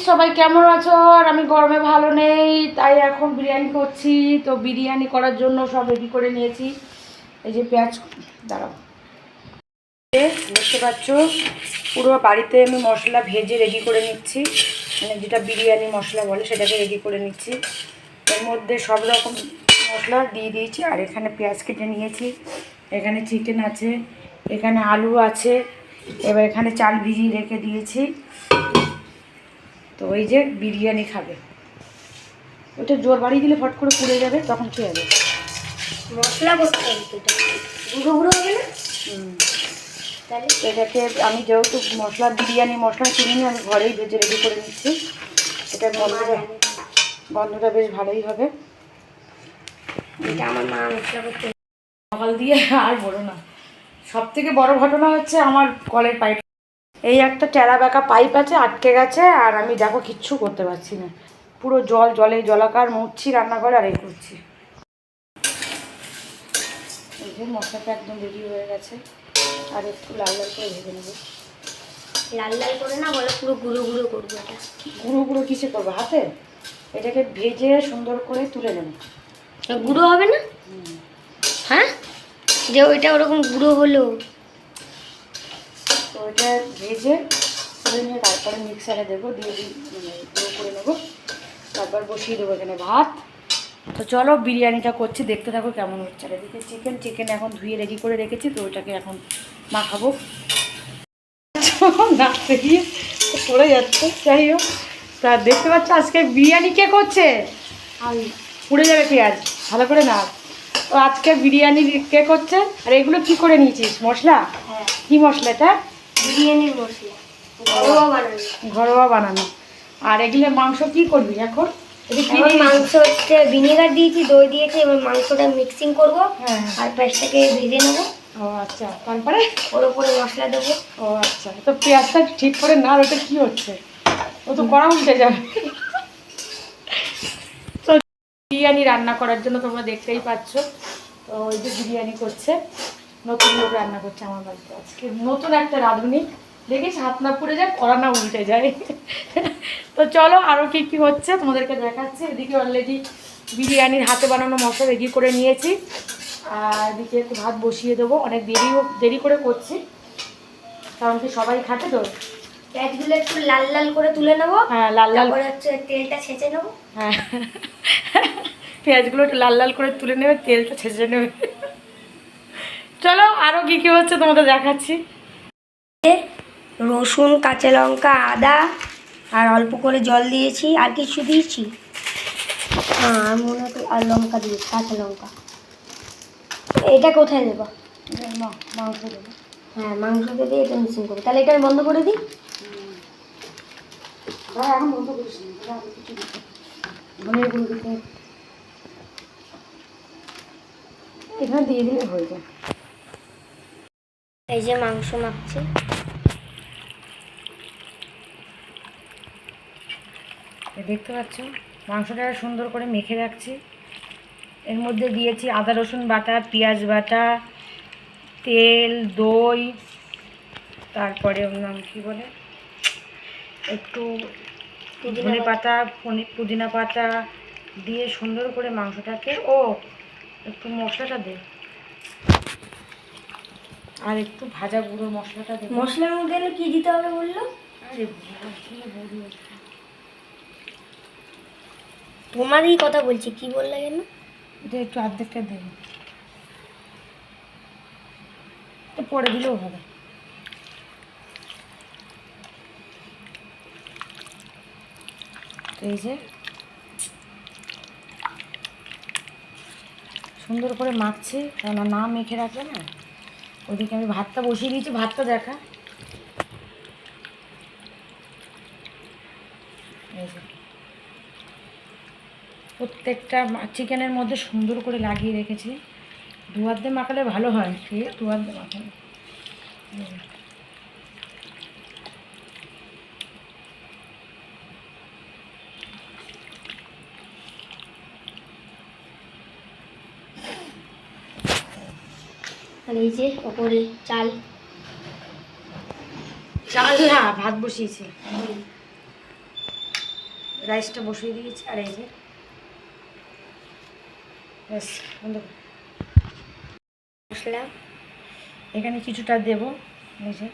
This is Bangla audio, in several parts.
সবাই কেমন আছো? আর আমি গরমে ভালো নেই, তাই এখন বিরিয়ানি করছি। তো বিরিয়ানি করার জন্য সব রেডি করে নিয়েছি। এই যে পেঁয়াজ, দাঁড়াও, দেখতে পাচ্ছ পুরো বাড়িতে আমি মশলা ভেজে রেডি করে নিচ্ছি, মানে যেটা বিরিয়ানি মশলা বলে সেটাকে রেডি করে নিচ্ছি। এর মধ্যে সব রকম মশলা দিয়ে দিয়েছি। আর এখানে পেঁয়াজ কেটে নিয়েছি, এখানে চিকেন আছে, এখানে আলু আছে, এবার এখানে চাল ভিজিয়ে রেখে দিয়েছি। তো ওই যে বিরিয়ানি খাবে, ওটা জোর বাড়িয়ে দিলে ফট করে পুড়ে যাবে, তখন খেয়ে যাবে। মশলা করতে হবে, গুঁড়ো গুঁড়ো হবে না? তাহলে এটাকে আমি যেহেতু মশলা বিরিয়ানি মশলা কিনিনি, আমি ঘরেই ভেজে রেডি করে নিচ্ছি। এটার গন্ধটা বেশ ভালোই হবে। এটা আমার মা মশলা করতে সকাল দিয়ে আর বলো না, সব থেকে বড় ঘটনা হচ্ছে আমার কলের পাইপ, এই একটা টেরা বেঁকা পাইপ আছে, আটকে গেছে। আর আমি দেখো কিচ্ছু করতে পারছি না, পুরো জলে জলাকার মুছছি রান্নাঘরে আর এই করছি। এই যে মশলাটা একদম রেডি হয়ে গেছে, আর একটু লাল লাল করে ভেজে নেবো। লাল লাল করে না, বলে পুরো গুঁড়ো গুঁড়ো করবো। এটা গুঁড়ো গুঁড়ো কিসে করবো? হাতে। এটাকে ভেজে সুন্দর করে তুলে নেব। গুঁড়ো হবে না? হ্যাঁ, যে ওইটা ওরকম গুঁড়ো হলো, তো ওইটা ভেজে তুলে নিয়ে তারপরে মিক্সারে দেবো, দিয়ে মানে গুঁড়ো করে নেবো। তারপর বসিয়ে দেবো এখানে ভাত। তো চলো বিরিয়ানিটা করছি, দেখতে থাকো কেমন হচ্ছে। আর এদিকে চিকেন এখন ধুয়ে রেডি করে রেখেছি, তো ওইটাকে এখন মাখাবো। নাচতে গিয়ে পড়ে যাচ্ছে, যাই হোক। তা দেখতে পাচ্ছ আজকে বিরিয়ানি কে করছে? আর পুড়ে যাবে পেঁয়াজ, ভালো করে না। তো আজকে বিরিয়ানি কে করছে? আর এগুলো কি করে নিয়েছিস মশলা? হ্যাঁ, কি মশলা এটা? বিরিয়ানির মশলা, ঘরোয়া বানানো। ঘরোয়া বানানো। আর এগুলো মাংস কি করবি এখন? মাংস হচ্ছে ভিনেগার দিয়েছি, দই দিয়েছি, এবার মাংসটা মিক্সিং করবো। হ্যাঁ, আর পেঁয়াজটাকে ভেজে নেবো। ও আচ্ছা, তারপরে ওর উপরে মশলা দেবো। ও আচ্ছা, তো পেঁয়াজটা ঠিক করে না, ওটা কি হচ্ছে? ও তো কড়া উল্টে যাবে। তো বিরিয়ানি রান্না করার জন্য তোমরা দেখতেই পাচ্ছ, তো ওই যে বিরিয়ানি করছে, নতুন লোক রান্না করছে আমার বাড়িতে আজকে, নতুন একটা রাঁধুনি। দেখিস হাত না পুড়ে যায়, কড়া না উল্টে যায়। তো চলো আরও কী কী হচ্ছে তোমাদেরকে দেখাচ্ছি। এদিকে অলরেডি বিরিয়ানির হাতে বানানো মশলা রেডি করে নিয়েছি, আর এদিকে একটু ভাত বসিয়ে দেবো। অনেক দেরি করে করছি, কারণ কি সবাই খাবে তো। পেঁয়াজগুলো একটু লাল লাল করে তুলে নেবো। হ্যাঁ, লাল লাল করে হচ্ছে তেলটা ছেঁচে নেবো। হ্যাঁ, পেঁয়াজগুলো একটু লাল লাল করে তুলে নেবে, তেলটা ছেঁচে নেবে। চলো আরও কী কী হচ্ছে তোমাদের দেখাচ্ছি। রসুন, কাঁচা লঙ্কা, আদা, আর অল্প করে জল দিয়েছি। আর কিছু দিয়েছি? হ্যাঁ, আর মনে হয় আর লঙ্কা দিয়েছি, কাঁচা লঙ্কা। এটা কোথায় দেবো? মাংস দেবো। হ্যাঁ, মাংসতে দিয়ে এটা মিক্সিং করবো। তাহলে এটা আমি বন্ধ করে দিই। এখন বন্ধ করিস না, এখানে দিয়ে দিলে হয়ে যায়। এই যে মাংস মাখছি। দেখতে পাচ্ছ মাংসটা সুন্দর করে মেখে রাখছি। এর মধ্যে দিয়েছি আদা রসুন বাটা, পেঁয়াজ বাটা, তেল, দই, তারপরে ওর নাম কী বলে, একটু ধনে পাতা, পুদিনা পাতা দিয়ে সুন্দর করে মাংসটাকে, ও একটু মশলাটা দে, আর একটু ভাজা গুঁড়ো মশলাটা দে। মশলার মধ্যে কি দিতে হবে বললো? আরে তোমারই কথা বলছি, কি বললে কেন? এটা একটু অর্ধেকটা দেবো, পরে দিলেও হবে। এই যে সুন্দর করে মাখছি, কেননা না মেখে রাখলে না। ওইদিকে আমি ভাতটা বসিয়ে দিয়েছি, ভাতটা দেখা। এই যে প্রত্যেকটা চিকেনের মধ্যে সুন্দর করে লাগিয়ে রেখেছি। দুয়ার দিয়ে মাখালে ভালো হয়, ঠিক দুয়ার দিয়ে মাখালে। আর এই যে ওপরে চাল চাল না, ভাত বসিয়েছি। রাইসটা বসিয়ে দিয়েছি। আর এই যে ব্যাস বন্ধ কর। মশলা এখানে কিছুটা দেবো এই যে,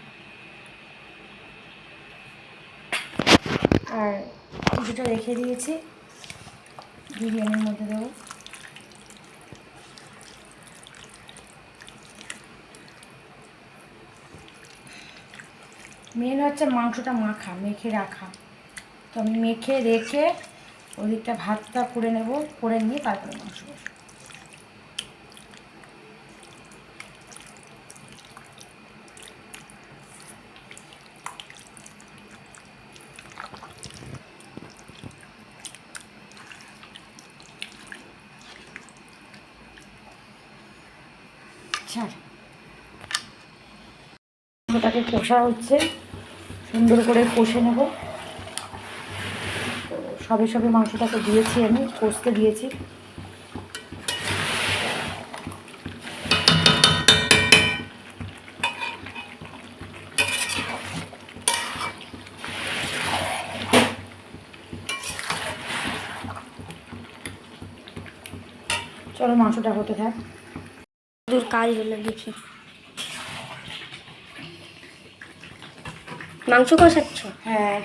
আর কিছুটা রেখে দিয়েছি বিরিয়ানির মধ্যে দেবো। মেন হচ্ছে মাংসটা মাখা, মেখে রাখা। তো আমি মেখে রেখে ওদিকটা ভাতটা করে নেব, করে নিয়ে তারপরে মাংস বসবো। ছাড়, ওটাকে কষা হচ্ছে, সুন্দর করে কষে নেব। তো সবে সবে মাংসটাকে দিয়েছি, আমি কষতে দিয়েছি। চলো মাংসটা হতে থাক। দূর কাজ হলো দেখি। মাংস কষাচ্ছ? হ্যাঁ,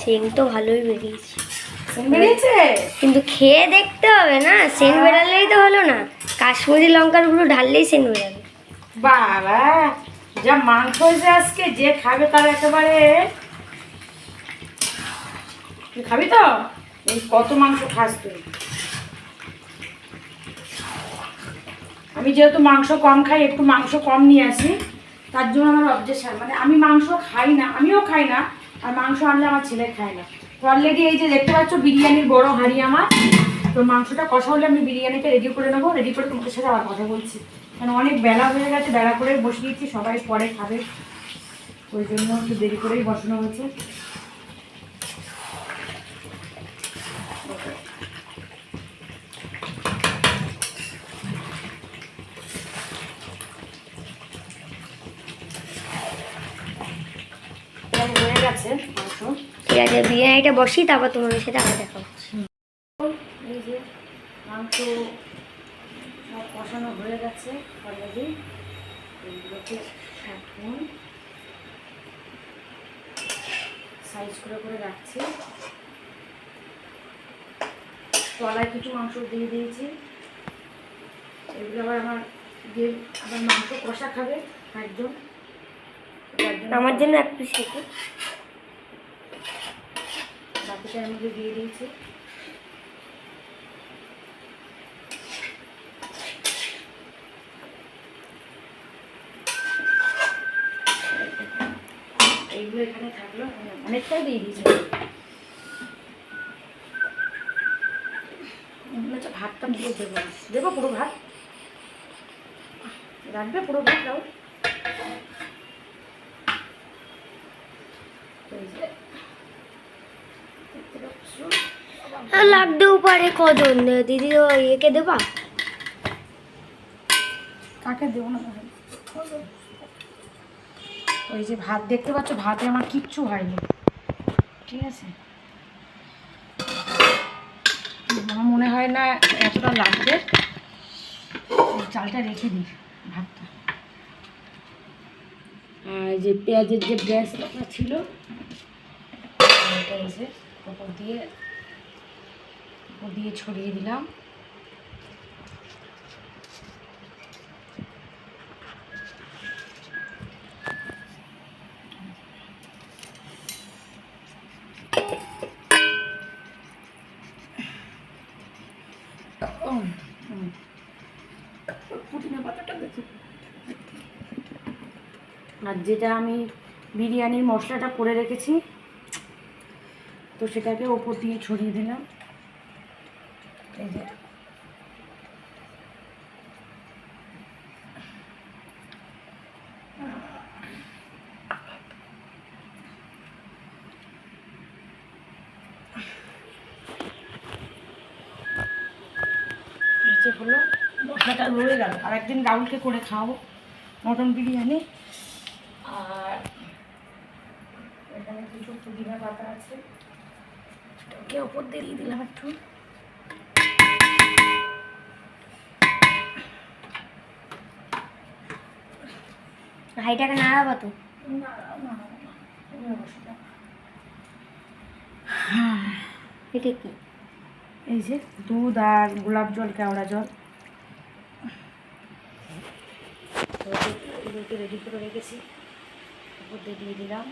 সেন্ট তো ভালোই বেরিয়েছে, বেরিয়েছে। কিন্তু খেয়ে দেখতে হবে না, সেন্ট বেরালেই তো হলো না, কাশ্মীরি লঙ্কার গুঁড়ো ঢাললেই সেন্ট বেরাবে। বাবা, যা মাংস হয়েছে আজকে, যে খাবে তার একেবারে। তুই খাবি তো? এই কত মাংস খাস তুই? আমি যেহেতু মাংস কম খাই, একটু মাংস কম নিয়ে আসি, তার জন্য আমার অবজেকশন। মানে আমি মাংস খাই না, আমিও খাই না, আর মাংস আনলে আমার ছেলে খায় না। তো অলরেডি এই যে দেখতে পাচ্ছ বিরিয়ানির বড় হাঁড়ি আমার। তো মাংসটা কষা হলে আমি বিরিয়ানিটা রেডি করে নেবো, রেডি করে তোমাদের সাথে আবার কথা বলছি। কারণ অনেক বেলা হয়ে গেছে, বেলা করে বসিয়েছি, সবাই পরে খাবে, ওই জন্য একটু দেরি করেই বসানো হয়েছে। হয়ে গেছে মাংস। ঠিক আছে, বিরিয়ানিটা বসি, তারপর তোমাদের সাথে আবার দেখা হচ্ছে। এই যে মাংস সব কষানো হয়ে গেছে অলরেডি। এইগুলোকে এখন সাইজ করে রাখছি। তলায় কিছু মাংস দিয়ে দিয়েছি, এগুলো আবার আমার দিয়ে আবার মাংস কষা খাবে একজন, আমার জন্য এক পিস রেখে বাকিটা এর মধ্যে দিয়ে দিয়েছি। এইগুলো এখানে থাকলো, অনেকটাই দিয়ে দিয়েছি। ভাতটা দিয়ে দেবো, দেবো পুরো ভাত রাখবে, পুরো ভাত দাও। লাগতেও পারে কজন, দিদি একে দেবা? কাকে দেবো না? ওই যে ভাত দেখতে পাচ্ছ, ভাতে আমার কিচ্ছু হয়নি, ঠিক আছে? আমার মনে হয় না এতটা লাগবে, চালটা রেখে দিই ভাতটা। আর যে পেঁয়াজের যে ব্রেস্টটা ছিল এটা এসে উপর দিয়ে ছড়িয়ে দিলাম। পুদিনা পাতাটা দেখো। আর যেটা আমি বিরিয়ানির মশলাটা করে রেখেছি, তো সেটাকে ওপর দিয়ে ছড়িয়ে দিলাম। এই যে হলো, মশলাটা রয়ে গেল। আর একদিন রাহুলকে করে খাওয়াবো মটন বিরিয়ানি। আর পুদিনা পাতা আছে, ওকে ওপর দিয়ে দিলাম একটু। হাইটাকে নাড়াবো তো। এটা কি? এই যে দুধ আর গোলাপ জল, কেওড়া জল এগুলোকে রেডি করে রেখেছি, উপর দিয়ে দিলাম।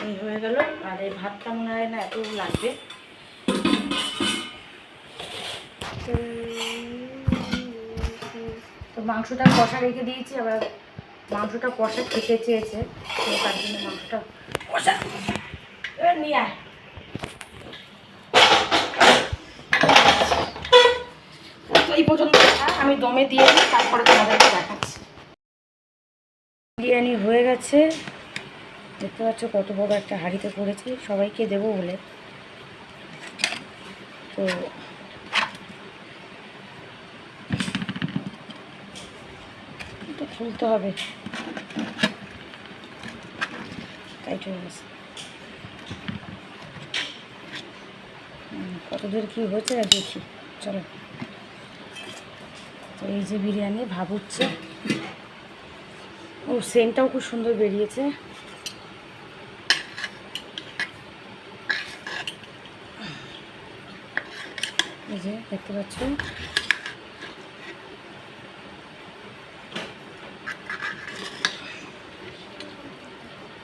এই হয়ে গেল। আর এই ভাতটা মনে হয় না এত লাগবে। তো মাংসটা কষা রেখে দিয়েছি, আবার মাংসটা কষা খেতে চেয়েছে, তো তার জন্য মাংসটা কষা এবার নিয়ে আয়। তো এই পর্যন্ত আমি দমে দিয়ে দিই, তারপরে তোমাদেরকে দেখাচ্ছি। বিরিয়ানি হয়ে গেছে, দেখতে পাচ্ছ কত বড় একটা হাঁড়িতে করেছি সবাইকে দেবো বলে। তো এটা খুলতে হবে, টাইট হয়ে গেছে। কতদূর কী হয়েছে দেখি, চলো। তো এই যে বিরিয়ানি ভাব উঠছে, ও সেন্টটাও খুব সুন্দর বেরিয়েছে। এই যে দেখতে পাচ্ছ,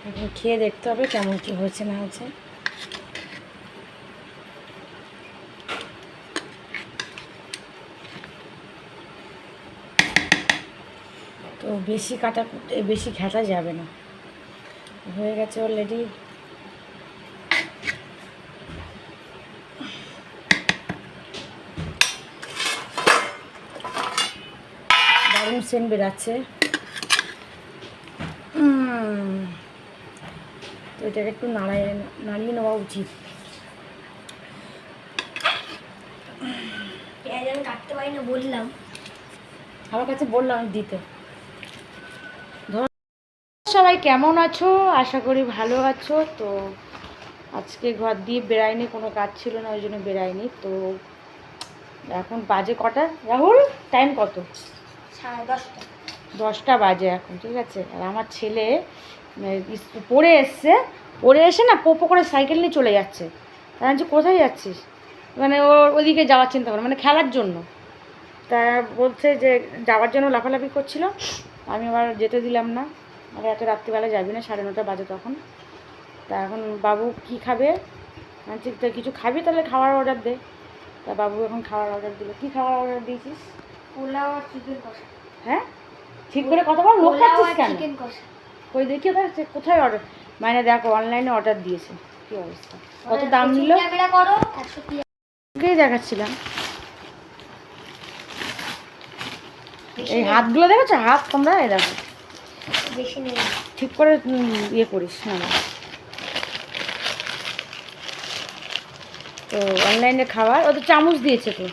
এখন খেয়ে দেখতে হবে কেমন কি হয়েছে না হয়েছে। তো বেশি বেশি ঘাটা যাবে না, হয়ে গেছে অলরেডি। দারুণ সেন্ট বেরাচ্ছে। তো এটাকে একটু নাড়িয়ে নেওয়া উচিত। পেঁয়াজ আমি কাটতে পারি না বললাম, আমার কাছে বললাম দিতে। সবাই কেমন আছো? আশা করি ভালো আছো। তো আজকে ঘর দিয়ে বেরাইনি, কোনো কাজ ছিল না ওই জন্য বেরাইনি। তো এখন বাজে কটা রাহুল? টাইম কত? 10:30। 10টা বাজে এখন, ঠিক আছে। আর আমার ছেলে পড়ে এসে না পোপো করে সাইকেল নিয়ে চলে যাচ্ছে। তাই যে কোথায় যাচ্ছিস? মানে ও ওদিকে যাওয়ার চিন্তা করে, মানে খেলার জন্য। তা বলছে যে যাওয়ার জন্য লাফালাফি করছিল, আমি আবার যেতে দিলাম না। আর এত রাত্রিবেলা যাবি না, 9:30 বাজে তখন। তা এখন বাবু কি খাবে, আনছি তো কিছু খাবি তাহলে খাওয়ার অর্ডার দে। তা বাবু এখন খাওয়ার অর্ডার দিল। কী খাওয়ার অর্ডার দিয়েছিস? পোলাও আর চিকেন কষা। হ্যাঁ ঠিক করে কথা বল, লোক পাচ্ছিস কেন? চিকেন কষা। কই দেখি ওটা কোথায় অর্ডার, মানে দেখো অনলাইনে অর্ডার দিয়েছে। কী অবস্থা, কত দাম নিল? ক্যামেরা করো 100 দেখাচ্ছিলাম। এই হাতগুলো দেখেছো? হাত তোমরা এই দেখো, বেশি নেই, ঠিক করে ইয়ে করিস না। তো অনলাইনে খাবার ও তো চামচ দিয়েছে তো।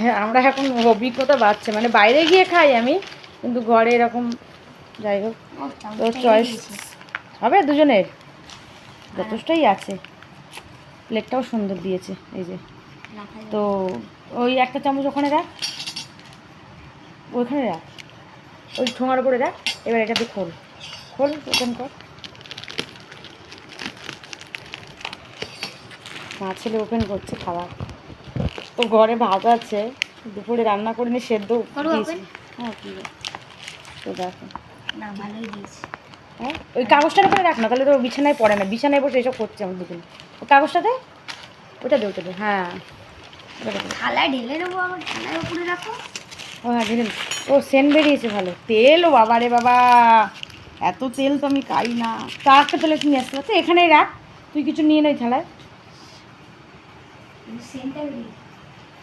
হ্যাঁ আমরা এখন অভিজ্ঞতা বাড়ছে, মানে বাইরে গিয়ে খাই আমি, কিন্তু ঘরে এরকম যাই হোক। তো চয়েস হবে দুজনের, যথেষ্টই আছে। প্লেটটাও সুন্দর দিয়েছে এই যে। তো ওই একটা চামচ ওখানে রাখ, ওইখানে রাখ, ওই ঠোঙার উপরে রাখ। এবার এটাতে খোল ওপেন কর। মা ছেলে ওপেন করছে খাবার। তো ঘরে ভাত আছে, দুপুরে রান্না করে নিয়ে সেদ্ধ দিয়েছি। হ্যাঁ ঠিক আছে। তো দেখো না ভালোই দিয়েছি। হ্যাঁ ওই কাগজটার উপরে রাখ না, তাহলে তো বিছানায় পড়ে না। বিছানায় বসে এসব করছে আমার দুদিন। ওই কাগজটাতে ওটা দে। হ্যাঁ থালায় ঢেলে নেবো, আমার থালার উপরে রাখো। ও হ্যাঁ ঢেলে। ও সেন্ট বেরিয়েছে ভালো। তেল, ও বাবা রে বাবা, এত তেল তো আমি খাই না। তা একটা তেলে নিয়ে আসতে পারতো, এখানেই রাখ। তুই কিছু নিয়ে নই থালায়।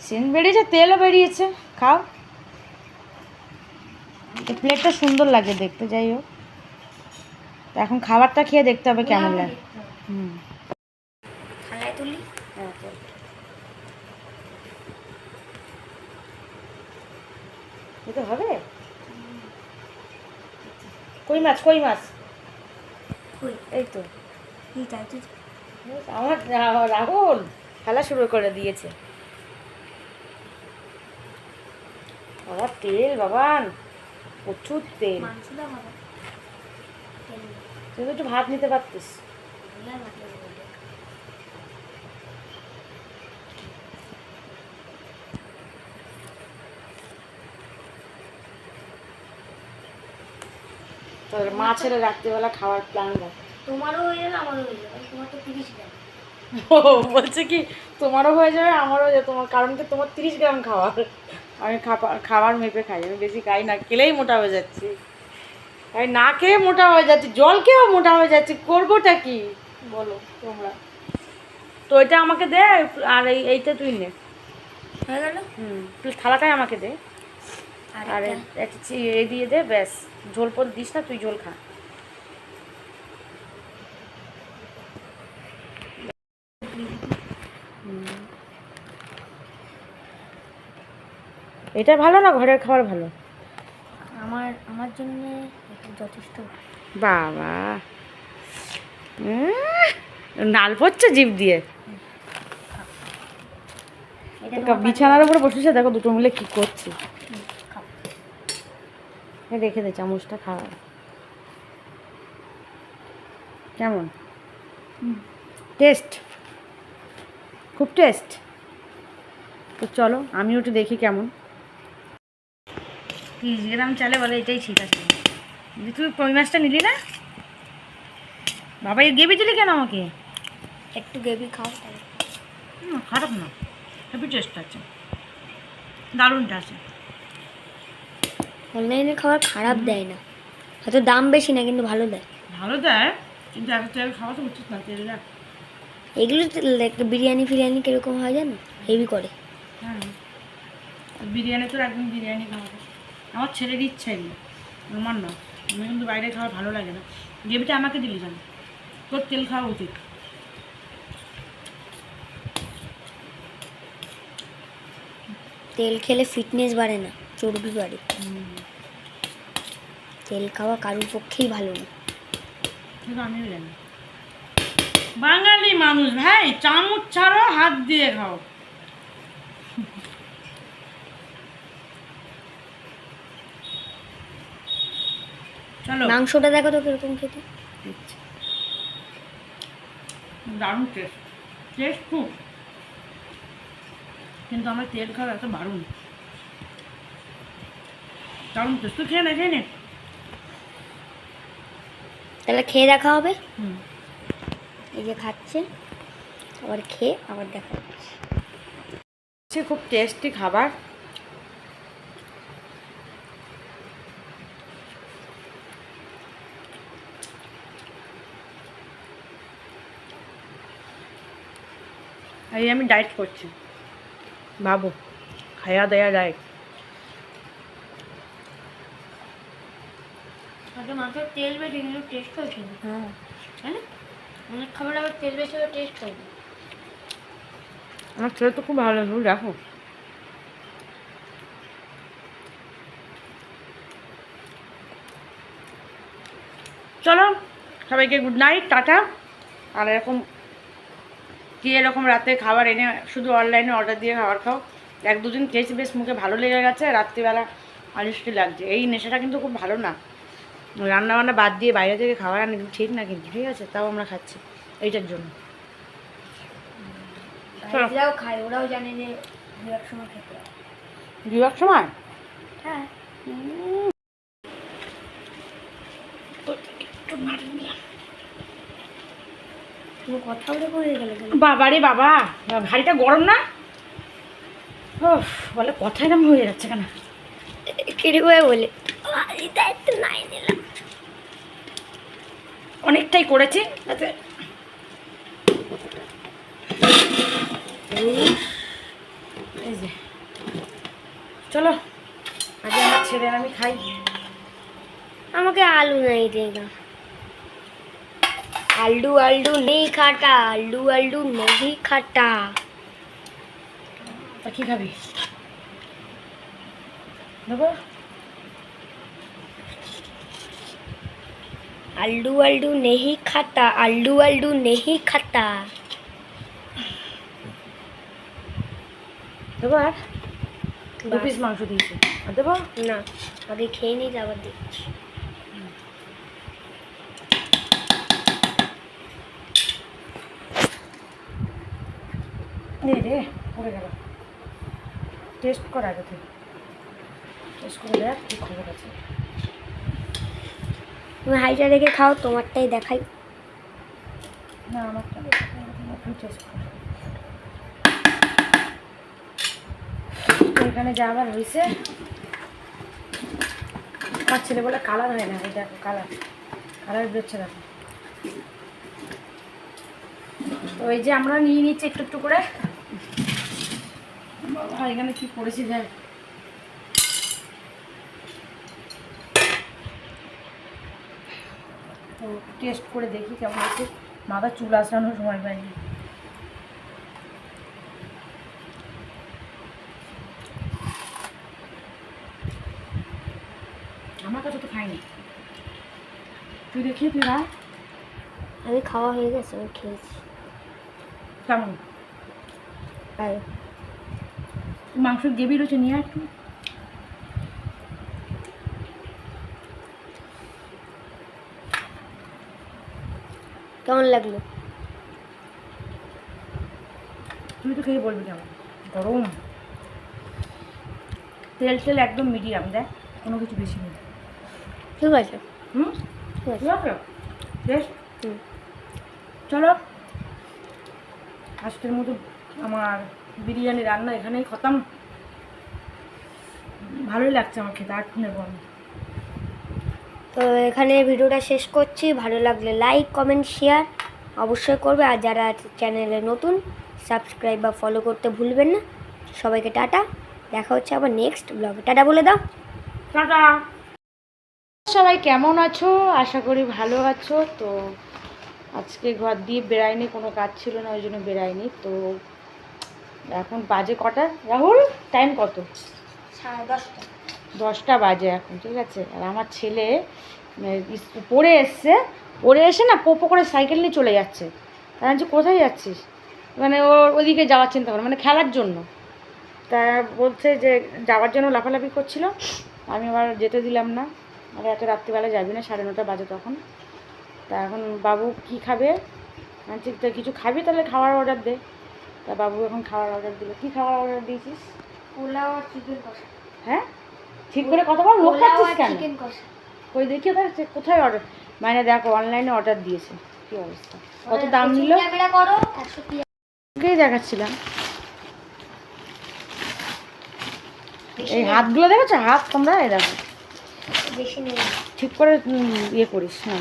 সেন্ট বেরিয়েছে, তেলও বেরিয়েছে, খাও। এই প্লেটটা সুন্দর লাগে দেখতে, যাই হোক। তো এখন খাবারটা খেয়ে দেখতে হবে কেমন লাগে। থালায় তুলি। হ্যাঁ এটা হবে? কই মাছ, কই মাছ? কই? এই তো কি চাইছিস? আমার রাহুল খেলা শুরু করে দিয়েছে। বাবা তেল, বাবান প্রচুর তেল। মাংস দাও বাবা। তুই তো একটু ভাত নিতে পারতিস। তাহলে মাছের রাত্রিবেলা খাওয়ার প্ল্যান দেখ। তোমারও হয়ে যাবে, আমারও হয়ে যাবে। তোমার তো 30 গ্রাম। ও বলছে কি তোমারও হয়ে যাবে আমারও হয়ে যাবে, তোমার কারণ কি তোমার 30 গ্রাম খাওয়ার, আমি খাবার মেপে খাই, আমি বেশি খাই না, খেলেই মোটা হয়ে যাচ্ছি। আমি না খেয়ে মোটা হয়ে যাচ্ছি, জল খেয়েও মোটা হয়ে যাচ্ছি, করবোটা কি বলো তোমরা? তো এটা আমাকে দে, আর এইটা তুই নে। হয়ে গেল? তুই থালাটাই আমাকে দে, আর একটা একটা এই দিয়ে দে, ব্যাস। ঝোল পর দিস না, তুই ঝোল খা। এটা ভালো না ঘরের খাবার ভালো? আমার জন্য যথেষ্ট। বাবা নাল পড়ছে জিভ দিয়ে। বিছানার উপরে বসেছে, দেখো দুটো মিলে কি করছে। রেখে দে চামচটা, খাওয়া কেমন টেস্ট? খুব টেস্ট। তো চলো আমিও একটু দেখি কেমন। 30 গ্রাম চালে বলে এটাই ঠিক আছে। তুই কই মাছটা নিলি না বাবা? এই গ্রেভি দিলি কেন আমাকে? একটু গ্রেভি খাও তাহলে। খারাপ না, হেভি টেস্ট আছে, দারুণটা আছে। অনলাইনে খাবার খারাপ দেয় না, হয়তো দাম বেশি না কিন্তু ভালো দেয়। ভালো দেয়, কিন্তু এত তেল খাওয়া তো উচিত না, তেল দেয়। এগুলো বিরিয়ানি ফিরিয়ানি কিরকম হয় জানো, হেভি করে। হ্যাঁ, বিরিয়ানি তো একদম বিরিয়ানি খাওয়াবো, আমার ছেলের ইচ্ছাই নেই, আমার না। আমি কিন্তু বাইরে খাওয়া ভালো লাগে না। গ্রেভিটা আমাকে দিলি কেন? তোর তেল খাওয়া উচিত। তেল খেলে ফিটনেস বাড়ে না, চর্বি বাড়ে। তেল খাওয়া কারোর পক্ষেই ভালো না। কিন্তু আমিও জানি, বাঙালি মানুষ ভাই, চামচ ছাড়ো, হাত দিয়ে খাও। চলো, মাংসটা দেখো তো কিরকম খেতে। দারুণ টেস্ট, টেস্ট খুব, কিন্তু আমার তেল খাওয়া এত বারণ, দারুণ টেস্ট। তুই খেয়ে নে, খেয়ে নে। তাহলে খেয়ে দেখা হবে। হুম, এই যে খাচ্ছে, আবার খেয়ে আবার দেখা হচ্ছে। খুব টেস্টি খাবার। এই আমি ডায়েট করছি, বাবু খায়া দেয়া ডায়েট। মাংসের তেল বেশি কিন্তু টেস্ট হয়েছে না। হ্যাঁ, তাই না? অনেক খাবার আবার তেল বেশি হলে টেস্ট হয় না। আমার ছেলে তো খুব ভালো লাগলো, দেখো। চলো সবাইকে গুড নাইট, টাটা। আর এরকম কি এরকম রাতে খাবার এনে শুধু অনলাইনে অর্ডার দিয়ে খাবার খাও। 1-2 দিন খেয়েছি, বেশ মুখে ভালো লেগে গেছে, রাত্রিবেলা অনিষ্টি লাগছে। এই নেশাটা কিন্তু খুব ভালো না, রান্নাবান্না বাদ দিয়ে বাইরে থেকে খাবার আনি ঠিক না, কিন্তু ঠিক আছে, তাও আমরা খাচ্ছি এইটার জন্য। ওরাও খায়, ওরাও জানে যে দু এক সময় খেতে হয়। 2 সময়? হ্যাঁ, তুমি কথা বলে করে গেলে কেন? বাবারে বাবা, ভারীটা গরম না? ও বলে কথা এরকম হয়ে যাচ্ছে কেন? কিরে করে বলে দায়িত্ব নাই নিলাম। অনেকটাই করেছি তাতে। এই যে চলো আগে আমার ছেলে আর আমি খাই। আমাকে আলু নাই দেगा, आलू आलू नहीं खाता, आलू आलू नहीं खाता। তা কি খাবি দেবো? আল্লু আল্লু নেহি খাতা, আল্লু আল্লু নেহি খাতা। এবার 2 পিস মাংস দিয়েছে, আর দেবো না, আগে খেয়ে নিই আবার দিচ্ছি। নে রে, পড়ে গেল। টেস্ট কর আগে থেকে, টেস্ট করে দেখ কি খবর আছে। তুমি হাইটা রেখে খাও, তোমারটাই দেখাই। না আমারটা তুই টেস্ট কর। এখানে যা আবার হয়েছে, আমার ছেলে বলে কালার হয় না, এই দেখো কালার বেরোচ্ছে দেখো। তো এই যে আমরা নিয়ে নিচ্ছি একটু একটু করে। বাবা এখানে কি করেছি দেখ, তো টেস্ট করে দেখি কেমন আছে। মাথা চুল আসানোর সময় পাইনি। আমার কাছে তো খাইনি, তুই দেখি তুই না। আমি খাওয়া হয়ে গেছে, আমি খেয়েছি। কেমন আর মাংস গ্রেভি রয়েছে, নিয়ে একটু। কেমন লাগলো? তুই তো খেয়ে বলবি কেমন। গরম, তেল একদম মিডিয়াম, দেখ কোনো কিছু বেশি নেই। ঠিক আছে। হুম, ঠিক আছে। ঠিক আছে বেশ। হুম। চলো আজকের মতো আমার বিরিয়ানি রান্না এখানেই খতম। ভালোই লাগছে আমার খেতে, আর নেবো আমি। তো এখানে ভিডিওটা শেষ করছি। ভালো লাগলে লাইক কমেন্ট শেয়ার অবশ্যই করবে, আর যারা চ্যানেলে নতুন সাবস্ক্রাইব বা ফলো করতে ভুলবেন না। সবাইকে টাটা, দেখা হচ্ছে আবার নেক্সট ব্লগে। টাটা বলে দাও। টাটা। সবাই কেমন আছো? আশা করি ভালো আছো। তো আজকে ঘর দিয়ে বেরাইনি, কোনো কাজ ছিল না ওই জন্য বেরাইনি। তো এখন বাজে কটা রাহুল, টাইম কত? 10:30। 10টা বাজে এখন, ঠিক আছে। আর আমার ছেলে পড়ে এসছে, পড়ে এসে না পোপো করে সাইকেল নিয়ে চলে যাচ্ছে। তার যে কোথায় যাচ্ছিস, মানে ও ওইদিকে যাওয়ার চিন্তা করে, মানে খেলার জন্য। তা বলছে যে যাওয়ার জন্য লাফালাফি করছিল, আমি আবার যেতে দিলাম না। আর এত রাত্রিবেলা যাবি না, 9:30 বাজে তখন। তা এখন বাবু কি খাবে, ঠিক তো কিছু খাবি তাহলে খাওয়ার অর্ডার দে। তা বাবু এখন খাওয়ার অর্ডার দিল। কী খাওয়ার অর্ডার দিয়েছিস? পোলাও আর চিকেন কষা। হ্যাঁ ঠিক করে কথা বল, লোক খাচ্ছিস কেন? চিকেন কষা। ওই দেখিও দেখ কোথায় অর্ডার, মানে দেখো অনলাইনে অর্ডার দিয়েছে। কী অবস্থা, কত দাম নিল? ক্যামেরা করো 130। ওকেই দেখাচ্ছিলাম। এই হাতগুলো দেখেছো, হাত তোমরা এই দেখো, বেশি নেই। ঠিক করে ইয়ে করিস না।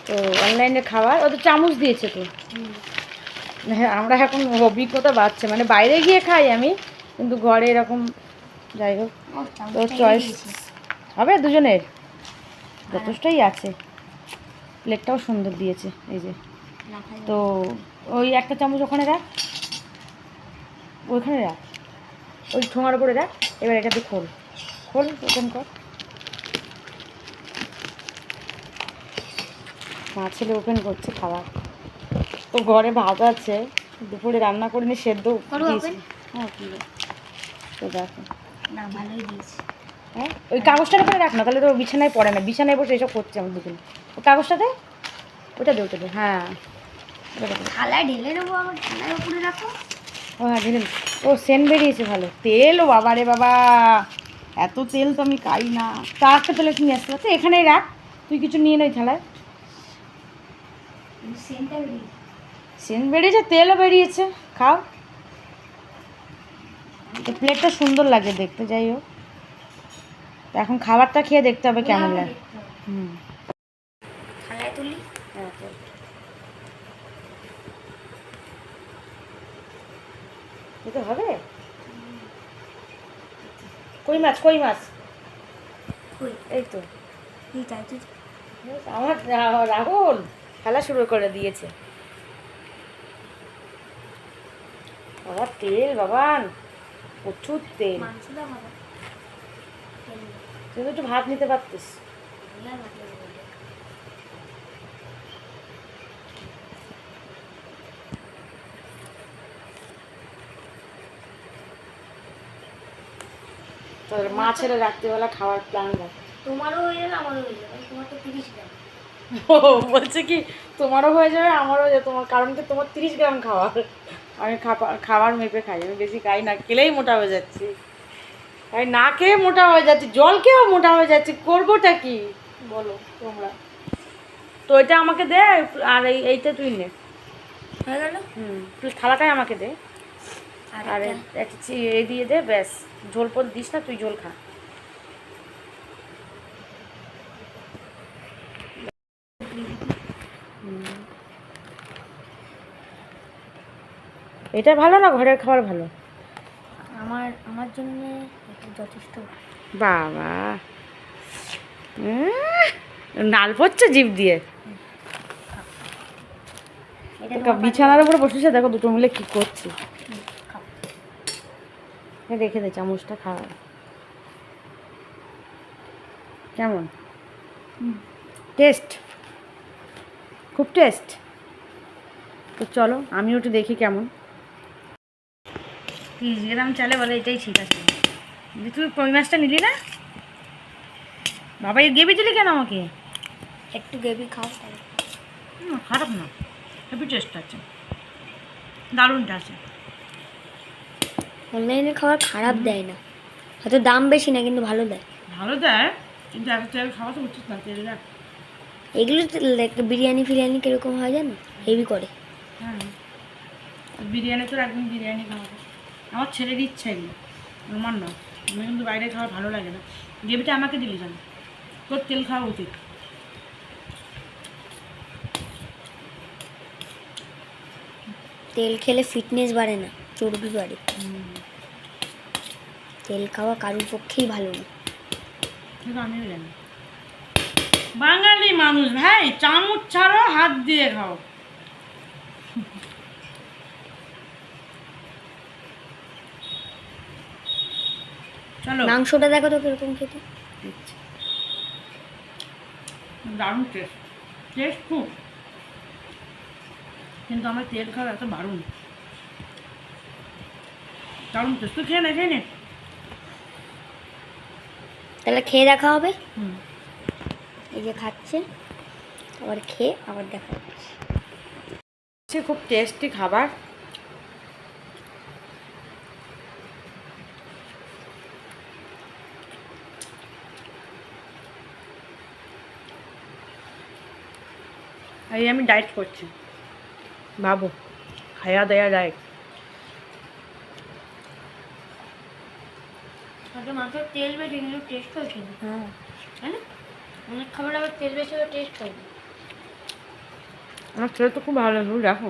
তো অনলাইনে খাবার, ও তো চামচ দিয়েছে তো। হ্যাঁ আমরা এখন অভিজ্ঞতা বাড়ছে, মানে বাইরে গিয়ে খাই আমি, কিন্তু ঘরে এরকম। যাই হোক, তো চয়েস হবে দুজনের, যথেষ্টই আছে। প্লেটটাও সুন্দর দিয়েছে এই যে। তো ওই একটা চামচ ওখানে রাখ, ওইখানে রাখ, ওই ঠোঙার উপরে রাখ। এবার এটাতে খোল, খোল ওপেন কর। মা ছেলে ওপেন করছে খাবার। তো ঘরে ভাত আছে, দুপুরে রান্না করিনি, সেদ্ধ দিয়েছি। হ্যাঁ কি তো দেখো না, ভালোই দিয়েছি। হ্যাঁ ওই কাগজটার উপরে রাখ না, তাহলে তো বিছানায় পড়ে না। বিছানায় বসে এসব করছে আমার দুদিন। ও কাগজটাতে ওটা দে, ওটা দে। হ্যাঁ থালায় ঢেলে নেবো, আবার থালায় উপরে রাখো। ও হ্যাঁ ঢেলে। ও সেন্ট বেরিয়েছে ভালো। তেল, ও বাবা রে বাবা, এত তেল তো আমি খাই না। তা একটা তেলে নিয়ে আসতে পারতো, এখানেই রাখ। তুই কিছু নিয়ে নই থালায়। সেন্ট বেরিয়েছে, তেলও বেরিয়েছে, খাও। এই প্লেটটা সুন্দর লাগে দেখতে। যাই হোক, এখন খাবারটা খেয়ে দেখতে হবে কেমন লাগে। হুম থালায় তুলি। এটা হবে। কই মাছ, কই মাছ, এই তো। আমার রাহুল খেলা শুরু করে দিয়েছে। বাবা তেল, বাবা প্রচুর তেল। তুই তো একটু ভাত নিতে পারতিস। তোর মা ছেলে রাত্রিবেলা খাওয়ার প্ল্যান দেয়। তোমারও হয়ে যাবে আমারও হয়ে যাবে, তোমার তো 30 গ্রাম। ও বলছে কি তোমারও হয়ে যাবে আমারও হয়ে যাবে, তোমার কারণ কি তোমার 30 গ্রাম খাওয়ার, আমি খাবার মেপে খাই, আমি বেশি খাই না, খেলেই মোটা হয়ে যাচ্ছি, তাই না খেয়ে মোটা হয়ে যাচ্ছি, জল খেয়েও মোটা হয়ে যাচ্ছি, করবোটা কি বলো তোমরা। তো এটা আমাকে দে, আর এইটা তুই নে। হয়ে গেল। তুই থালাটাই আমাকে দে, আর আর একটা এই দিয়ে দে, ব্যাস। ঝোল পর দিস না, তুই ঝোল খা। এটা ভালো না ঘরের খাবার ভালো? আমার জন্য এটা যথেষ্ট। বাবা নাল পড়ছে জিভ দিয়ে। বিছানার উপরে বসেছে, দেখো দুটো মিলে কি করছে। রেখে দে চামচটা, খাওয়া কেমন টেস্ট? খুব টেস্ট। তো চলো আমিও একটু দেখি কেমন। 30 গ্রাম চালে বলে এটাই ঠিক আছে। তুই কই মাছটা নিলি না বাবা? এই গ্রেভি দিলি কেন আমাকে? একটু গ্রেভি খাও তাহলে। খারাপ না, হেভি টেস্ট আছে, দারুণটা আছে। অনলাইনে খাবার খারাপ দেয় না, হয়তো দাম বেশি না কিন্তু ভালো দেয়। ভালো দেয়, কিন্তু এত তেল খাওয়া তো উচিত না, তেল দেয়। এগুলো বিরিয়ানি ফিরিয়ানি কিরকম হয় জানো, হেভি করে। হ্যাঁ, বিরিয়ানি তো একদম বিরিয়ানি খাওয়াবো, আমার ছেলের ইচ্ছা এগুলো, আমার না। আমি কিন্তু বাইরে খাওয়া ভালো লাগে না। গ্রেভিটা আমাকে দিলি জানো, তোর তেল খাওয়া উচিত। তেল খেলে ফিটনেস বাড়ে না, চর্বি বাড়ে। তেল খাওয়া কারোর পক্ষেই ভালো না। কিন্তু আমিও জানি, বাঙালি মানুষ ভাই, চামচ ছাড়ো, হাত দিয়ে খাও। চলো মাংসটা দেখো তো কিরকম খেতে। দারুণ টেস্ট, টেস্ট খুব, কিন্তু আমার তেল খাওয়া এত দারুণ, দারুণ টেস্ট। তুই খেয়ে নে, খেয়ে নে। তাহলে খেয়ে দেখা হবে। হুম, এই যে খাচ্ছে, আবার খেয়ে আবার দেখা হচ্ছে। খুব টেস্টি খাবার। এই আমি ডায়েট করছি, ভাবো, খায়া দেয়া ডায়েট। মাংসের তেল বেশি কিন্তু টেস্ট হয়েছে। হ্যাঁ, তাই না? অনেক খাবার আবার তেল বেশি হলে টেস্ট হয় না। আমার ছেলে তো খুব ভালো লাগে, দেখো।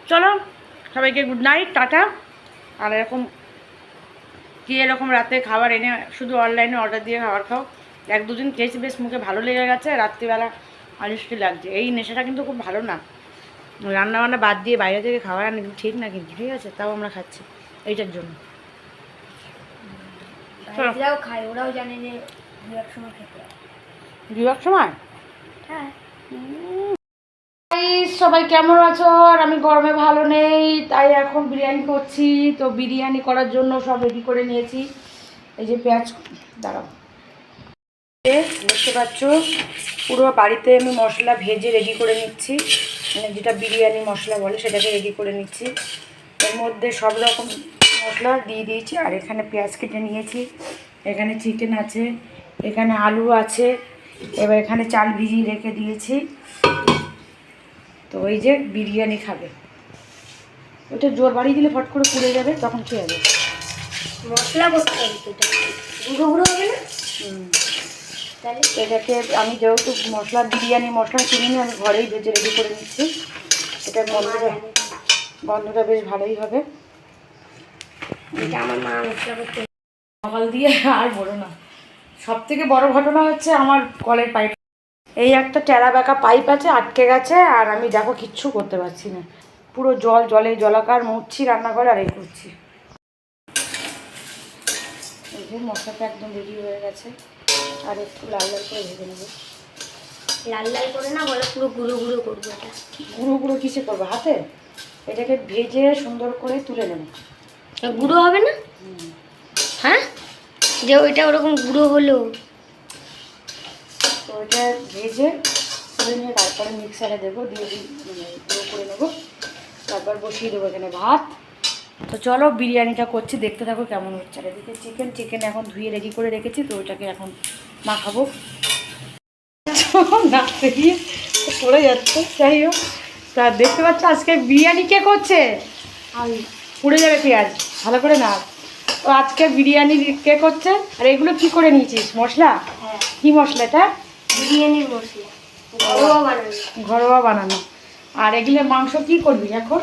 চলো সবাইকে গুড নাইট, টাটা। আর এরকম কি এরকম রাতে খাবার এনে শুধু অনলাইনে অর্ডার দিয়ে খাবার খাও। 1-2 দিন খেয়েছি, বেশ মুখে ভালো লেগে গেছে, রাত্রিবেলা আলিশটি লাগছে। এই নেশাটা কিন্তু খুব ভালো না, রান্নাবান্না বাদ দিয়ে বাইরে থেকে খাবার আনা কিন্তু ঠিক না, কিন্তু ঠিক আছে, তাও আমরা খাচ্ছি এইটার জন্য। ওরাও খায়, ওরাও জানে যে দু এক সময় খেতে হয়। 2 সময়। হ্যাঁ। সবাই কেমন আছো? আর আমি গরমে ভালো নেই, তাই এখন বিরিয়ানি করছি। তো বিরিয়ানি করার জন্য সব রেডি করে নিয়েছি। এই যে পেঁয়াজ, দাঁড়াও, দেখতে পাচ্ছ পুরো বাড়িতে আমি মশলা ভেজে রেডি করে নিচ্ছি, মানে যেটা বিরিয়ানি মশলা বলে সেটাকে রেডি করে নিচ্ছি। এর মধ্যে সব রকম মশলা দিয়ে দিয়েছি। আর এখানে পেঁয়াজ কেটে নিয়েছি, এখানে চিকেন আছে, এখানে আলু আছে, এবার এখানে চাল ভিজিয়ে রেখে দিয়েছি। তো ওই যে বিরিয়ানি খাবে, ওটা জোর বাড়িয়ে দিলে ফট করে পুড়ে যাবে, তখন খেয়ে যাবে। মশলা করতে হবে তো, গুঁড়ো গুঁড়ো হবে না। তাহলে এটাকে আমি যেহেতু মশলা বিরিয়ানি মশলা কিনে নিয়ে আমি ঘরেই ভেজে রেডি করে নিচ্ছি। এটার গন্ধটা বেশ ভালোই হবে। এটা আমার মা মশলা করতে। সকাল দিয়ে আর বলো না, সব থেকে বড় ঘটনা হচ্ছে আমার কলের পাইপ, এই একটা টেরা বেঁকা পাইপ আছে, আটকে গেছে, আর আমি দেখো কিচ্ছু করতে পারছি না। পুরো জলে জলাকার মুছছি রান্নাঘরে আর এই করছি। এই যে মশলাটা একদম রেডি হয়ে গেছে, আর একটু লাল লাল করে ভেজে নেবো। লাল লাল করে না বলে পুরো গুঁড়ো গুঁড়ো করবো। এটা গুঁড়ো গুঁড়ো কিসে করবো? হাতে। এটাকে ভেজে সুন্দর করে তুলে নেবো। গুঁড়ো হবে না? হ্যাঁ, যে ওইটা ওরকম গুঁড়ো হলো। তো ওইটা ভেজে তুলে নিয়ে তারপরে মিক্সারে দেবো, দিয়ে মানে গুঁড়ো করে নেবো, তারপর বসিয়ে দেবো এখানে ভাত। তো চলো বিরিয়ানিটা করছি, দেখতে থাকো কেমন হচ্ছে। আর এদিকে চিকেন এখন ধুয়ে রেডি করে রেখেছি, তো ওইটাকে এখন মাখাবো। নাচতে গিয়ে পড়ে যাচ্ছে, যাই হোক। তা দেখতে পাচ্ছ আজকে বিরিয়ানি কে করছে? আর পুড়ে যাবে পেঁয়াজ, ভালো করে না। তো আজকে বিরিয়ানি কে করছে? আর এগুলো কি করে নিয়েছিস মশলা? হ্যাঁ, কি মশলা এটা? বিরিয়ানির মশলা, ঘরোয়া বানানো। ঘরোয়া বানানো। আর এগুলো মাংস কি করবি এখন?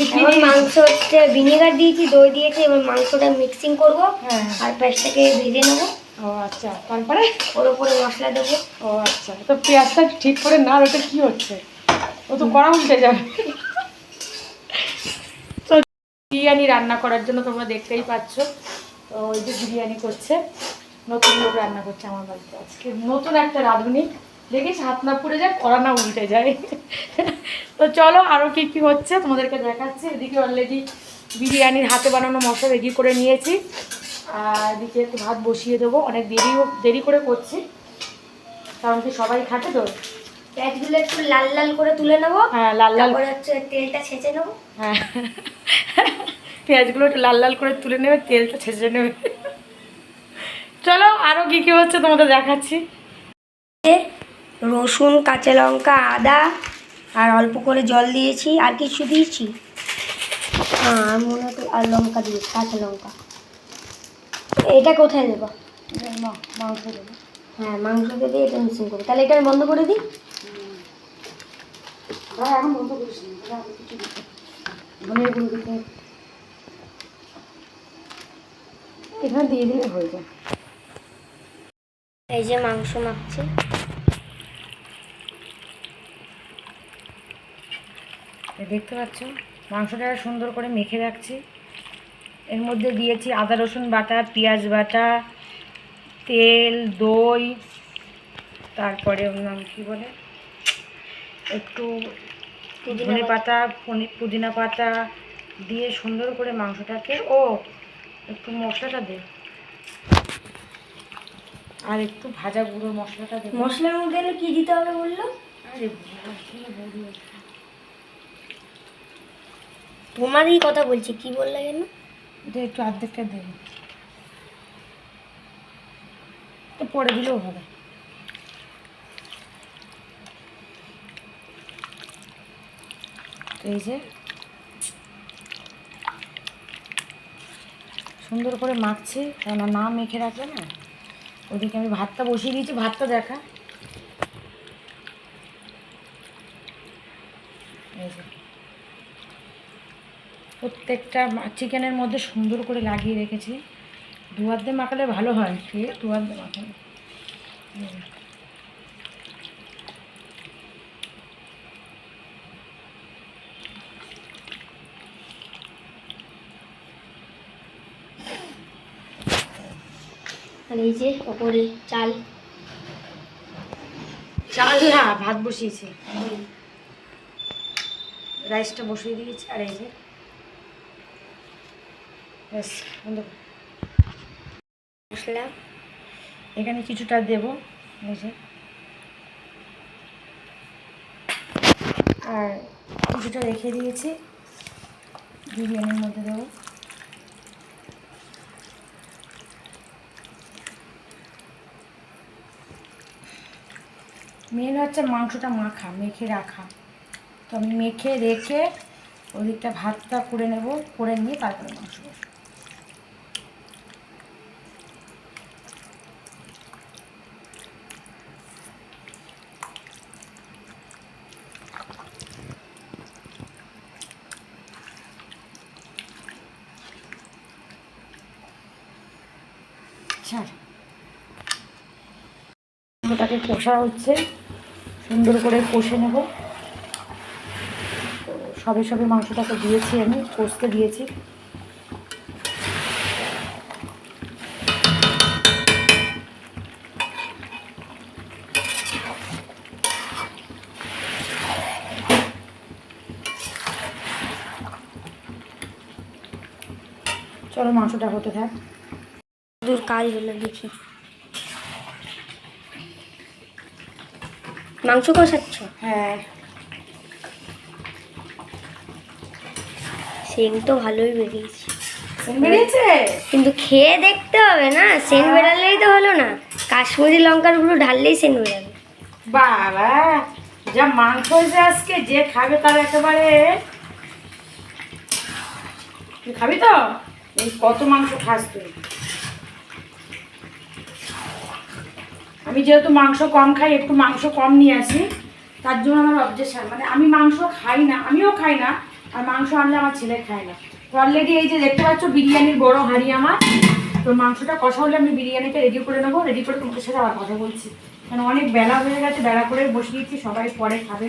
এখন মাংস হচ্ছে ভিনেগার দিয়েছি, দই দিয়েছি, এবার মাংসটা মিক্সিং করবো। হ্যাঁ, আর পেঁয়াজটাকে ভেজে নেবো। ও আচ্ছা, তারপরে ওর উপরে মশলা দেবো। ও আচ্ছা, তো পেঁয়াজটা ঠিক করে না, ওটা কি হচ্ছে? ও তো কড়া উল্টে যাবে। তো বিরিয়ানি রান্না করার জন্য তোমরা দেখতেই পাচ্ছ, তো ওই যে বিরিয়ানি করছে, নতুন লোক রান্না করছে আমার বাড়িতে আজকে। নতুন একটা রাঁধুনি, দেখিস হাত না পুড়ে যায়, কড়া না উল্টে যায়। তো চলো আরও কী কী হচ্ছে তোমাদেরকে দেখাচ্ছি। এদিকে অলরেডি বিরিয়ানির হাতে বানানো মশলা রেডি করে নিয়েছি, আর এদিকে একটু ভাত বসিয়ে দেবো। অনেক দেরি করে করছি, কারণ কি সবাই খাটে তো। পেঁয়াজগুলো একটু লাল লাল করে তুলে নেবো। হ্যাঁ, লাল লাল করে হচ্ছে তেলটা ছেঁচে নেবো। হ্যাঁ, পেঁয়াজগুলো একটু লাল লাল করে তুলে নেবে, তেলটা ছেঁচে নেবে। চলো আরও কী কী হচ্ছে তোমাদের দেখাচ্ছি। রসুন, কাঁচা লঙ্কা, আদা, আর অল্প করে জল দিয়েছি। আর কিছু দিয়েছি? হ্যাঁ, আর মনে হয় আর লঙ্কা দিয়েছি, কাঁচা লঙ্কা। এটা কোথায় দেবো? মাংস দেবো। হ্যাঁ, মাংসকে দিয়ে এটা মিক্সিং করবো। তাহলে এটা আমি বন্ধ করে দিই। হ্যাঁ, এখন বন্ধ করিস না, কিছু দিতে ধনের গুঁড়ো দিতে এখানে দিয়ে দিলে হয়ে যায়। এই যে মাংস মাখছি। দেখতে পাচ্ছ মাংসটা সুন্দর করে মেখে রাখছি। এর মধ্যে দিয়েছি আদা রসুন বাটা, পেঁয়াজ বাটা, তেল, দই, তারপরে ওর নাম কী বলে, একটু ধনে পাতা, পুদিনা পাতা দিয়ে সুন্দর করে মাংসটাকে, ও একটু মশলাটা দে, আর একটু ভাজা গুঁড়ো মশলাটা দে। মশলার মধ্যে কি দিতে হবে বললো? আরে তোমারই কথা বলছি, কি বললে কেন? এটা একটু অর্ধেকটা দেবে, তো পরে দিলেও হবে। এই যে সুন্দর করে মাখছি, কেন না মেখে রাখলে না। ওদিকে আমি ভাতটা বসিয়ে দিয়েছি, ভাতটা দেখা। এই যে প্রত্যেকটা চিকেনের মধ্যে সুন্দর করে লাগিয়ে রেখেছি। দুয়ার দিয়ে মাখালে ভালো হয়, ঠিক দুয়ার দিয়ে মাখালে। আর এই যে ওপরে চাল না, ভাত বসিয়েছি, রাইসটা বসিয়ে দিয়েছি। আর এই যে ব্যাস, মশলা এখানে কিছুটা দেবো, এই যে, আর কিছুটা রেখে দিয়েছি বিরিয়ানির মধ্যে দেবো। মেন হচ্ছে মাংসটা মাখা, মেখে রাখা। তো আমি মেখে রেখে ওদিকটা ভাতটা করে নেব, করে নিয়ে তারপরে মাংস বসবো। আচ্ছা, ওটাকে কষা হচ্ছে, সুন্দর করে কষে নেব। তো সবে সবে মাংসটাকে দিয়েছি, আমি কষতে দিয়েছি। চলো মাংসটা হতে থাক। দূর কাজ হলো দেখি। মাংস কষাচ্ছ? হ্যাঁ। সেন তো ভালোই বেরিয়েছে। বেরিয়েছে কিন্তু খেয়ে দেখতে হবে না, সেন বেরালেই তো হলো না, কাশ্মীরি লঙ্কার গুঁড়ো ঢাললেই সেন বেরাবে। বাবা যা মাংস হয়েছে আজকে, যে খাবে তার একেবারে। তুই খাবি তো? এই কত মাংস খাস তুই? আমি যেহেতু মাংস কম খাই, একটু মাংস কম নিয়ে আসি, তার জন্য আমার অবজেকশন, মানে আমি মাংস খাই না, আমিও খাই না, আর মাংস আনলে আমার ছেলে খায় না। তো অলরেডি এই যে দেখতে পাচ্ছ বিরিয়ানির বড় হাঁড়ি আমার, তো মাংসটা কষা হলে আমি বিরিয়ানিটা রেডি করে নেবো, রেডি করে তোমাদের সাথে আবার কথা বলছি। কারণ অনেক বেলা হয়ে গেছে, বেলা করে বসিয়েছি, সবাই পরে খাবে,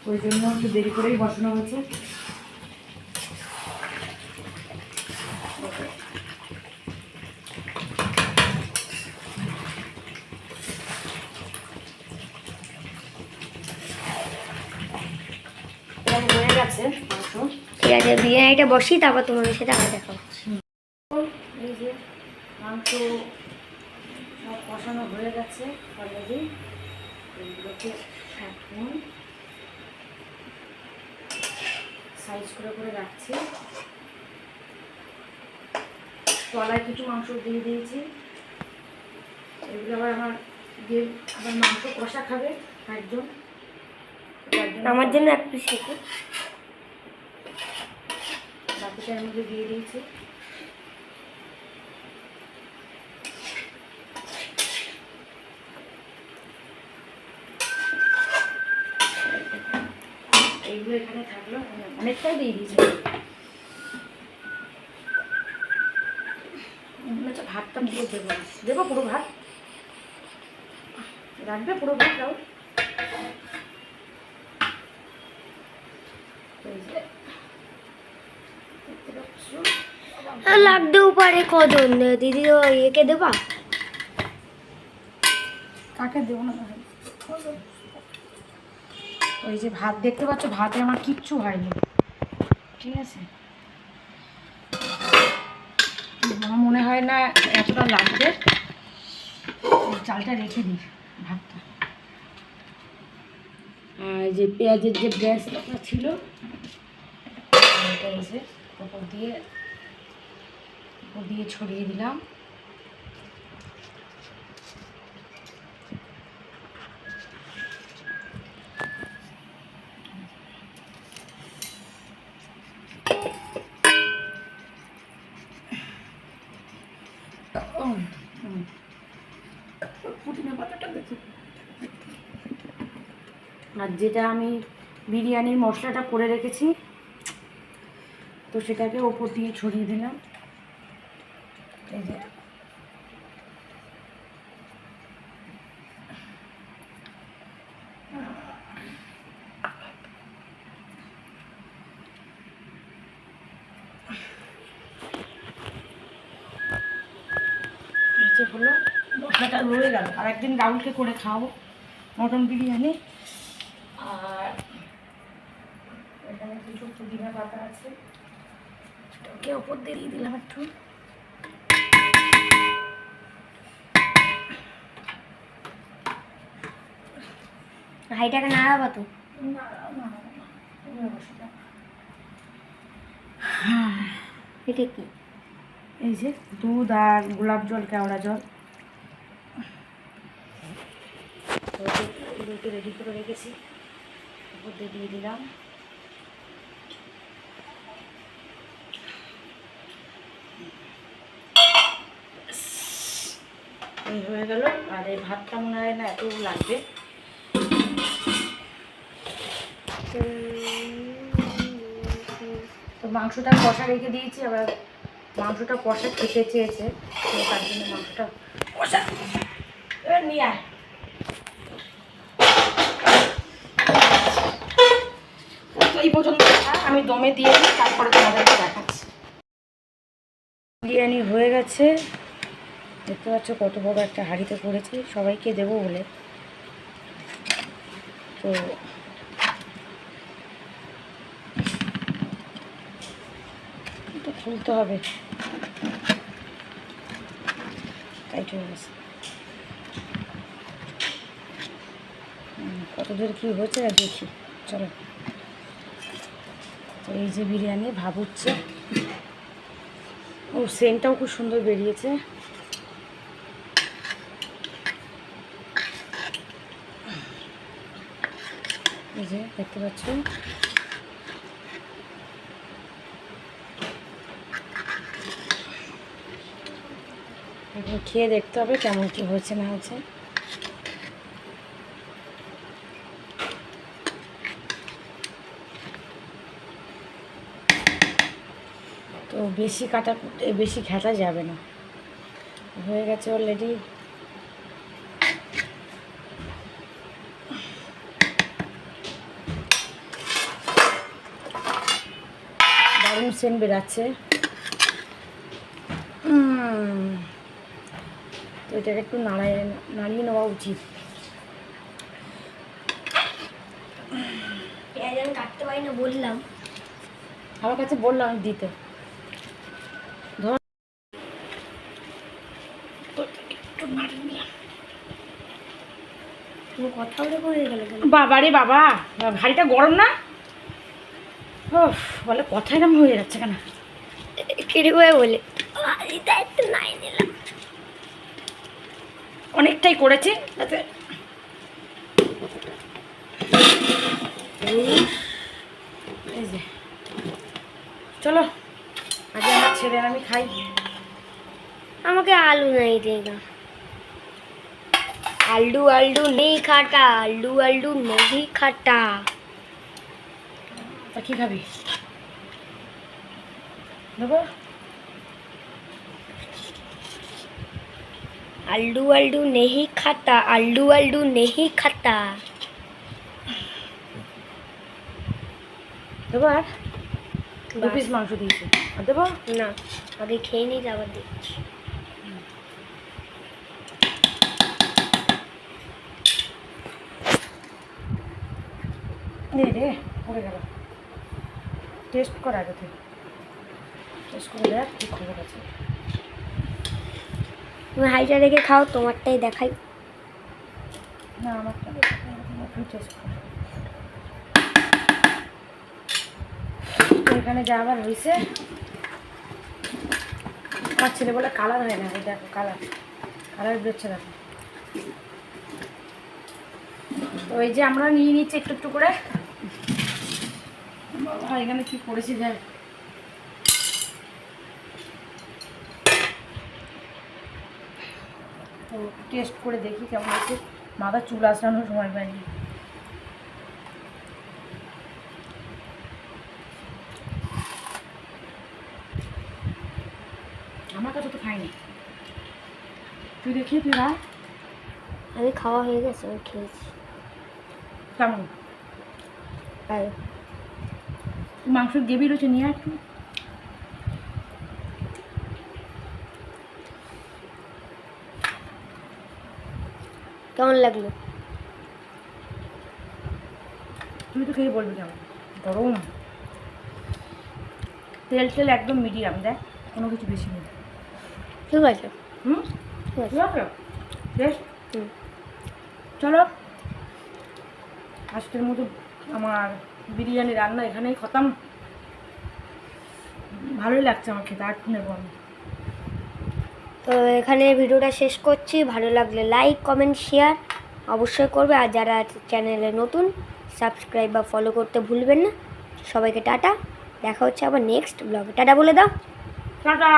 ওই জন্য একটু দেরি করেই বসানো হয়েছে। হয়ে গেছে মাংস। ঠিক আছে, বিরিয়ানিটা বসি, তারপর তোমাদের সাথে আবার দেখা হচ্ছে। এই যে মাংস সব কষানো হয়ে গেছে অলরেডি, এইগুলোকে এখন সাইজ করে রাখছি। তলায় কিছু মাংস দিয়ে দিয়েছি, এগুলো আবার আমার দিয়ে আবার মাংস কষা খাবে একজন, আমার জন্য এক পিস রেখে বাকিটা এর মধ্যে দিয়ে দিয়েছি। এইগুলো এখানে থাকলো, অনেকটাই দিয়ে দিয়েছি। ভাতটা পুরো দেবো পুরো ভাত রাখবে, পুরো ভাত দাও। লাগতেও পারে কজন, দিদি একে দেবা? কাকে দেবো না? ওই যে ভাত দেখতে পাচ্ছ, ভাতে আমার কিচ্ছু হয়নি, ঠিক আছে? আমার মনে হয় না এতটা লাগবে, চালটা রেখে দিই ভাতটা। আর যে পেঁয়াজের যে ব্রেস্টটা ছিল এই যে উপর দিয়ে ছড়িয়ে দিলাম। পুদিনা পাতাটা দেখি। আর যেটা আমি বিরিয়ানির মশলাটা করে রেখেছি, তো সেটাকে ওপর দিয়ে ছড়িয়ে দিলাম। এই যে হলো, মশলাটা রয়ে গেল। আর একদিন রাহুলকে করে খাওয়াবো মটন বিরিয়ানি। আর এখানে কিছু পুদিনা পাতা আছে, ওকে ওপর দিয়ে দিলাম একটু। হাইটাকে নাড়াবা তো? এটা কি? এই যে দুধ আর গোলাপ জল, কেওড়া জল, দুধকে রেডি করে রেখেছি, উপর দিয়ে দিলাম। এই হয়ে গেল। আর এই ভাতটা মনে হয় না এত লাগবে। তো মাংসটা কষা রেখে দিয়েছি, আবার মাংসটা কষা খেতে চেয়েছে, তো তার জন্য মাংসটা কষা এবার নিয়ে আয়। এই পর্যন্ত দেখা, আমি দমে দিয়ে দিই, তারপরে তোমাদেরকে দেখাচ্ছি। বিরিয়ানি হয়ে গেছে, দেখতে পাচ্ছ কত বড় একটা হাঁড়িতে করেছি সবাইকে দেবো বলে। তো এটা খুলতে হবে, টাইট হয়ে গেছে। কত দূর কী হয়েছে দেখি, চলো। তো এই যে বিরিয়ানি ভাব হচ্ছে, ও সেন্টটাও খুব সুন্দর বেরিয়েছে। এই যে দেখতে পাচ্ছ, এখন খেয়ে দেখতে হবে কেমন কি হয়েছে না হয়েছে। তো বেশি কাটা বেশি ঘাটা যাবে না, হয়ে গেছে অলরেডি। দারুণ সেন্ট বেরাচ্ছে। তো এটাকে একটু নাড়িয়ে নেওয়া উচিত। পেঁয়াজ আমি কাটতে পারি না বললাম, আমার কাছে বললাম দিতে, ধর একটু নাড়িয়ে নিলাম। তুমি কথা বলে করে গেলে কেন? বাবা রে বাবা, হাঁড়িটা গরম না, ও বলে কথা এরকম হয়ে যাচ্ছে কেন? কিরে করে বলে এটা একটু নাই নিলাম, অনেকটাই করেছি তাতে। এই যে চলো, আগে আমার ছেলে আর আমি খাই। আমাকে আলু নাই দেगा, आलू आलू नहीं खाता, आलू आलू नहीं खाता। তা কি খাবি দেবো? आलू आलू नहीं खाता, आलू आलू नहीं खाता। দেবো আর 2 পিস মাংস দিয়েছি, আর দেবো না, আগে খেয়ে নিই তারপর দিচ্ছি। নে রে, পড়ে গেল। টেস্ট কর আগে থেকে, টেস্ট করে দেখ কি খবর আছে। তুমি হাইটা রেখে খাও, তোমারটাই দেখাই। না আমারটা টেস্ট কর। তো এখানে যা আবার হয়েছে, আমার ছেলে বলে কালার হয় না, এই দেখো কালার বেরোচ্ছে দেখো। তো এই যে আমরা নিয়ে নিচ্ছি একটু একটু করে। বাবা এখানে কি করেছি দেখ, তো টেস্ট করে দেখি কেমন আছে। মাথা চুল আসানোর সময় পাইনি। আমার কাছে তো খাইনি, তুই দেখি তুই খা। আমি খাওয়া হয়ে গেছে, আমি খেয়েছি। কেমন আর মাংসের গ্রেভি রয়েছে, নিয়ে একটু। কেমন লাগলো? তুই তো খেয়ে বলবি কেমন। গরম, তেল তেল একদম মিডিয়াম, দেখ কোনো কিছু বেশি নেই। ঠিক আছে। ঠিক আছে বেশ। চলো আজকের মতো আমার বিরিয়ানি রান্না এখানেই খতম। ভালোই লাগছে আমার খেতে, আর নেবো আমি। তো এখানে ভিডিওটা শেষ করছি। ভালো লাগলে লাইক কমেন্ট শেয়ার অবশ্যই করবে, আর যারা চ্যানেলে নতুন সাবস্ক্রাইব বা ফলো করতে ভুলবেন না। সবাইকে টাটা, দেখা হচ্ছে আবার নেক্সট ব্লগে। টাটা বলে দাও। টাটা।